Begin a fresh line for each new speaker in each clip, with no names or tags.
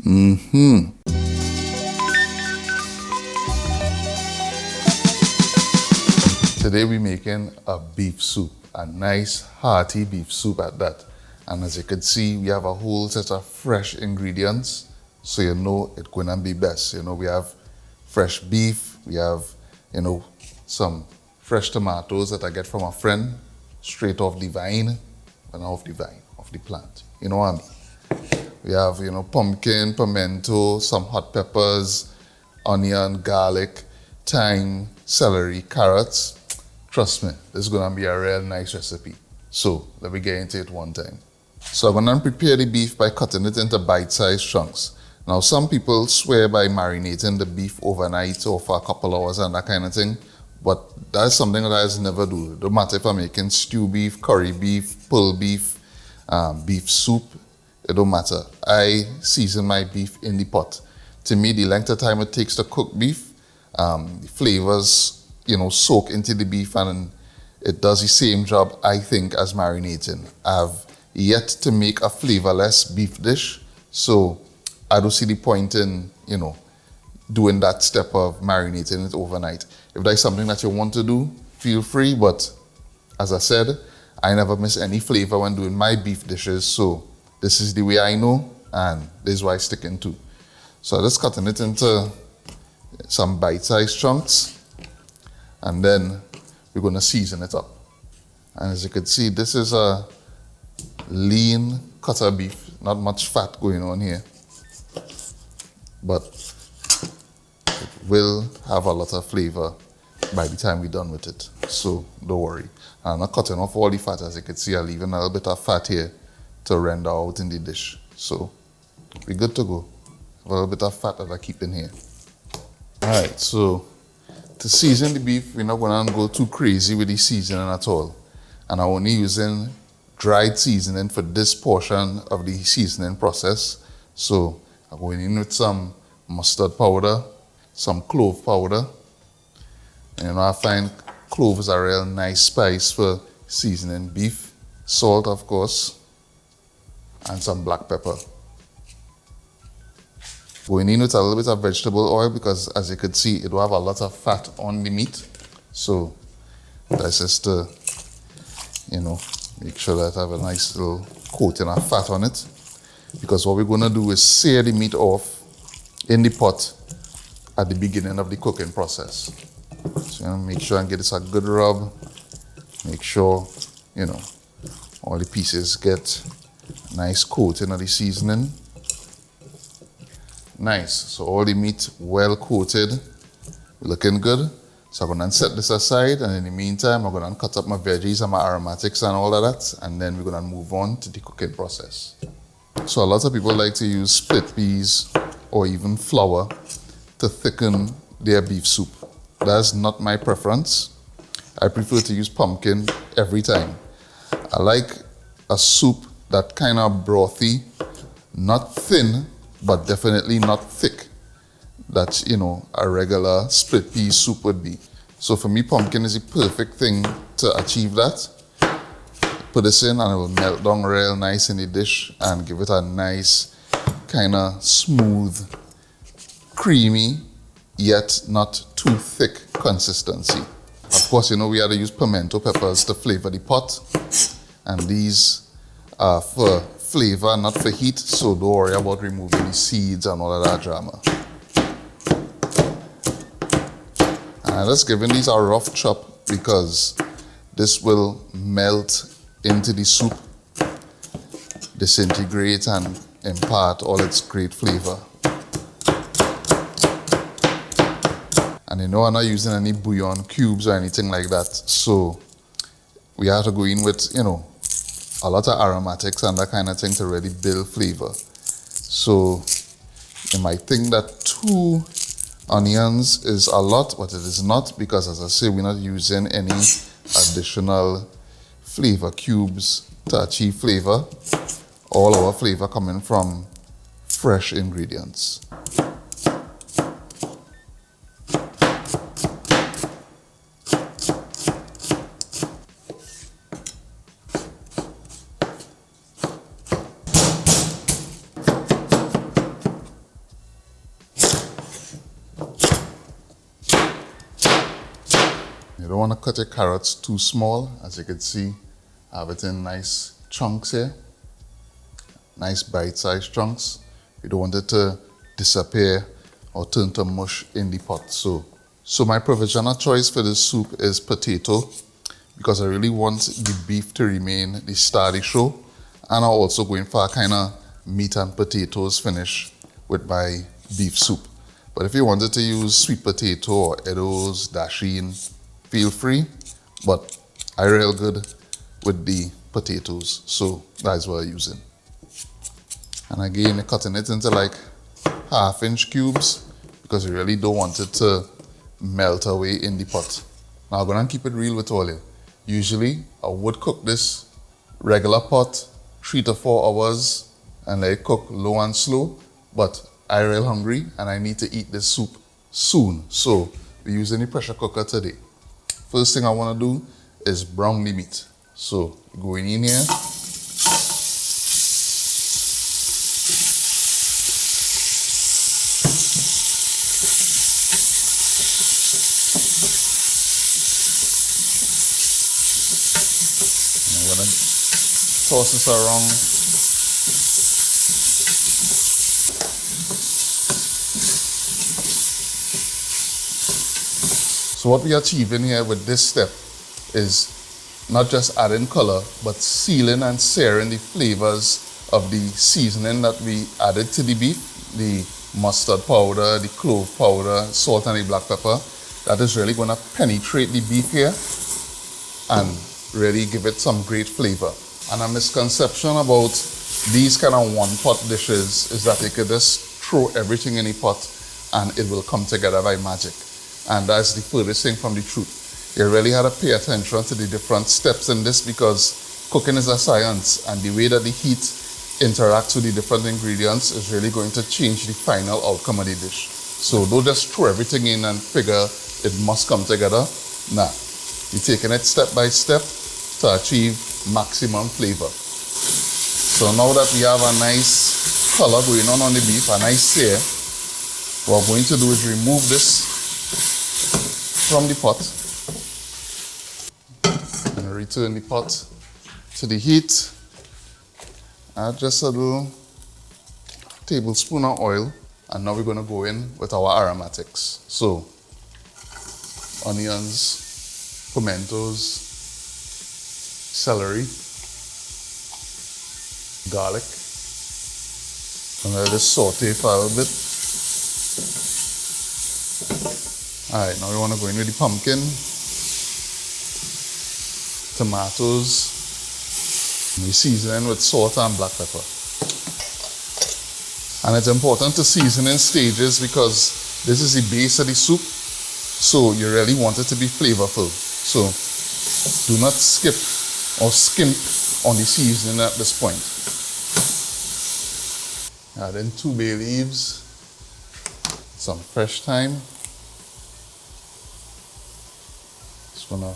Today we're making a beef soup, a nice hearty beef soup at that. And as you can see, we have a whole set of fresh ingredients, so you know it's gonna be best. You know, we have fresh beef, we have, you know, some fresh tomatoes that I get from a friend, straight off the vine, and off the plant. You know what I mean? We have, you know, pumpkin, pimento, some hot peppers, onion, garlic, thyme, celery, carrots. Trust me, this is gonna be a real nice recipe. So let me get into it one time. So I'm gonna prepare the beef by cutting it into bite-sized chunks. Now some people swear by marinating the beef overnight or for a couple hours and that kind of thing, but that's something that I just never do. It don't matter if I'm making stew beef, curry beef, pulled beef, beef soup, it don't matter. I season my beef in the pot. To me, the length of time it takes to cook beef, the flavors, you know, soak into the beef and it does the same job, I think, as marinating. I've yet to make a flavorless beef dish, so I don't see the point in, you know, doing that step of marinating it overnight. If that's something that you want to do, feel free, but as I said, I never miss any flavor when doing my beef dishes, so this is the way I know, and this is what I stick into. So I'm just cutting it into some bite-sized chunks, and then we're gonna season it up. And as you can see, this is a lean cutter beef, not much fat going on here, but it will have a lot of flavor by the time we're done with it. So don't worry. I'm not cutting off all the fat. As you can see, I'm leaving a little bit of fat here to render out in the dish. So we're good to go. A little bit of fat that I keep in here. All right, so to season the beef, we're not gonna go too crazy with the seasoning at all. And I'm only using dried seasoning for this portion of the seasoning process. So I'm going in with some mustard powder, some clove powder. And you know, I find clove is a real nice spice for seasoning beef. Salt, of course, and some black pepper. Going in with a little bit of vegetable oil because, as you can see, it will have a lot of fat on the meat. So that's just to, you know, make sure that I have a nice little coating of fat on it. Because what we're gonna do is sear the meat off in the pot at the beginning of the cooking process. So you know, make sure and get this a good rub. Make sure, you know, all the pieces get a nice coating of the seasoning. Nice, so all the meat well coated, looking good. So I'm gonna set this aside, and in the meantime, I'm gonna cut up my veggies and my aromatics and all of that, and then we're gonna move on to the cooking process. So a lot of people like to use split peas or even flour to thicken their beef soup. That's not my preference. I prefer to use pumpkin every time. I like a soup that kind of brothy, not thin, but definitely not thick. That's, you know, a regular split pea soup would be. So for me, pumpkin is the perfect thing to achieve that. Put this in and it will melt down real nice in the dish and give it a nice kind of smooth, creamy, yet not too thick consistency. Of course, you know, we had to use pimento peppers to flavor the pot, and these are for flavor, not for heat, so don't worry about removing the seeds and all of that drama. And I'm just giving these a rough chop because this will melt into the soup, disintegrate and impart all its great flavor. And you know, I'm not using any bouillon cubes or anything like that, so we have to go in with, you know, a lot of aromatics and that kind of thing to really build flavor. So you might think that 2 onions is a lot, but it is not, because as I say, we're not using any additional flavor cubes to achieve flavor. All our flavor coming from fresh ingredients. You don't want to cut your carrots too small. As you can see, I have it in nice chunks here. Nice bite-sized chunks. You don't want it to disappear or turn to mush in the pot. So my provisional choice for this soup is potato, because I really want the beef to remain the star of the show. And I'm also going for a kind of meat and potatoes finish with my beef soup. But if you wanted to use sweet potato or Edo's, dasheen, feel free. But I real good with the potatoes, so that's what I'm using. And again, you're cutting it into like 1/2-inch cubes, because you really don't want it to melt away in the pot. Now I'm gonna keep it real with all you. Usually I would cook this regular pot 3 to 4 hours and let it cook low and slow, but I'm real hungry and I need to eat this soup soon. So we're using the pressure cooker today. First thing I wanna do is brown the meat. So going in here. Toss this around. So what we are achieving here with this step is not just adding color, but sealing and searing the flavors of the seasoning that we added to the beef, the mustard powder, the clove powder, salt and the black pepper. That is really going to penetrate the beef here and really give it some great flavor. And a misconception about these kind of one-pot dishes is that you could just throw everything in a pot and it will come together by magic. And that's the furthest thing from the truth. You really had to pay attention to the different steps in this, because cooking is a science, and the way that the heat interacts with the different ingredients is really going to change the final outcome of the dish. So don't just throw everything in and figure it must come together. Nah, you're taking it step by step to achieve maximum flavor. So now that we have a nice color going on the beef, a nice sear, what we're going to do is remove this from the pot and return the pot to the heat. Add just a little tablespoon of oil, and now we're going to go in with our aromatics. So onions, pimentos, celery, garlic, and let this saute for a little bit. Alright, now we want to go in with the pumpkin, tomatoes, and we season with salt and black pepper. And it's important to season in stages, because this is the base of the soup, so you really want it to be flavorful. So do not skip or skimp on the seasoning at this point. Add in 2 bay leaves, some fresh thyme. Just gonna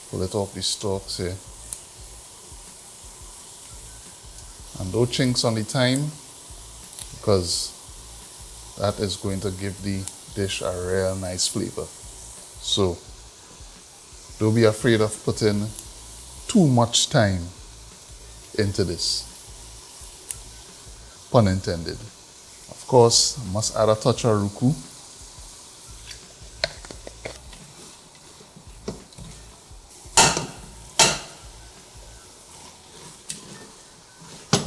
pull it off the stalks here. And no chinks on the thyme, because that is going to give the dish a real nice flavor. So don't be afraid of putting too much thyme into this. Pun intended. Of course, I must add a touch of ruku.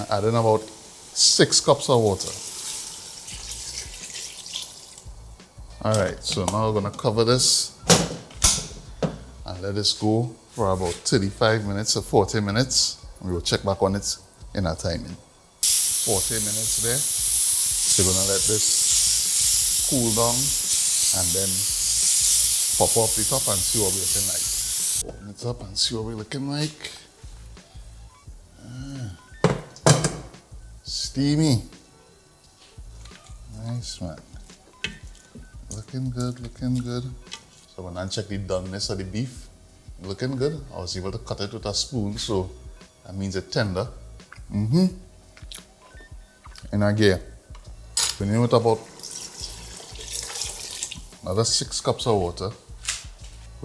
I add in about 6 cups of water. Alright, so now we're going to cover this and let this go for about 35 minutes to 40 minutes. We will check back on it in our timing. 40 minutes there. We're going to let this cool down and then pop off the top and see what we're looking like. Open it up and see what we're looking like. Steamy. Nice, man. Looking good, looking good. So when I check the doneness of the beef, looking good. I was able to cut it with a spoon, so that means it's tender. And again, we need about another 6 cups of water.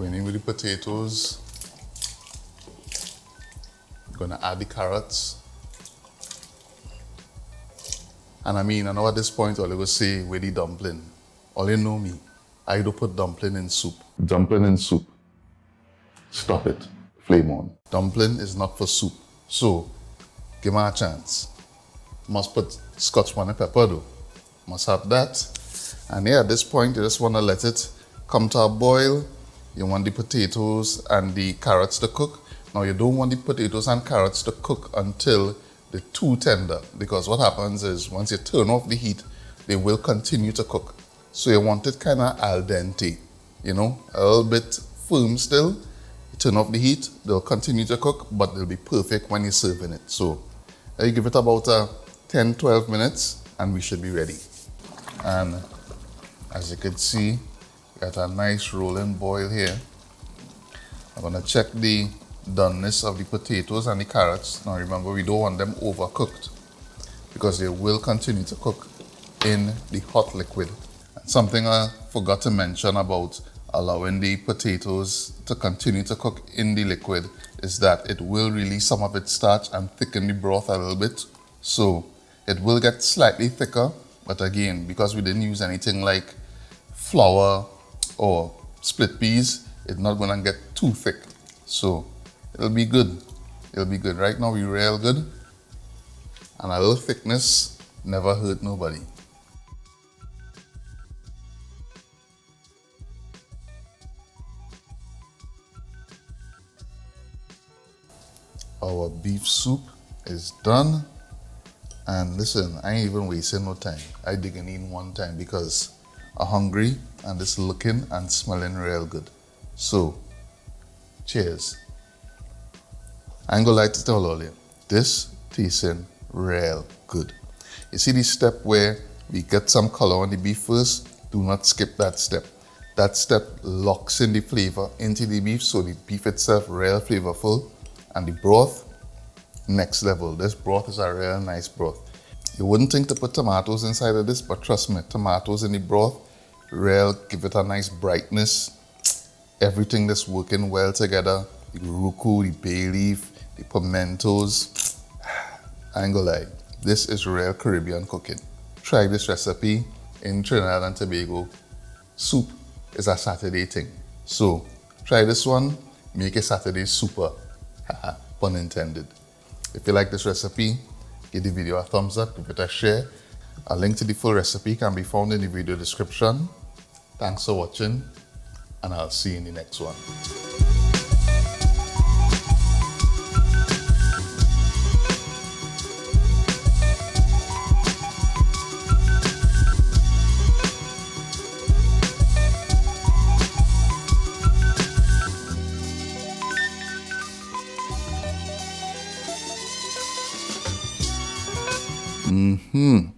Going in with the potatoes. Gonna add the carrots. And I know at this point all you will say with the dumpling. All you know me, I do put dumpling in soup. Dumpling in soup. Stop it. Flame on. Dumpling is not for soup. So, give me a chance. Must put Scotch bonnet pepper though. Must have that. And yeah, at this point, you just want to let it come to a boil. You want the potatoes and the carrots to cook. Now, you don't want the potatoes and carrots to cook until they're too tender. Because what happens is, once you turn off the heat, they will continue to cook. So you want it kind of al dente. A little bit firm still. You turn off the heat, they'll continue to cook, but they'll be perfect when you're serving it. So you give it about 10-12 minutes, and we should be ready. And as you can see, got a nice rolling boil here. I'm gonna check the doneness of the potatoes and the carrots. Now remember, we don't want them overcooked because they will continue to cook in the hot liquid. Something I forgot to mention about allowing the potatoes to continue to cook in the liquid is that it will release some of its starch and thicken the broth a little bit. So it will get slightly thicker, but again, because we didn't use anything like flour or split peas, it's not gonna get too thick. So it'll be good. It'll be good. Right now we're real good. And a little thickness never hurt nobody. Our beef soup is done. And listen, I ain't even wasting no time. I digging in one time because I'm hungry and it's looking and smelling real good. So, cheers. I ain't gonna lie to tell all you, this tasting real good. You see the step where we get some color on the beef first? Do not skip that step. That step locks in the flavor into the beef, so the beef itself real flavorful. And the broth, next level. This broth is a real nice broth. You wouldn't think to put tomatoes inside of this, but trust me, tomatoes in the broth, real, give it a nice brightness. Everything that's working well together. The ruku, the bay leaf, the pimentos. I ain't gonna lie, this is real Caribbean cooking. Try this recipe in Trinidad and Tobago. Soup is a Saturday thing. So, try this one, make a Saturday super. Pun intended. If you like this recipe, give the video a thumbs up, give it a share. A link to the full recipe can be found in the video description. Thanks for watching, and I'll see you in the next one. Mmhmm.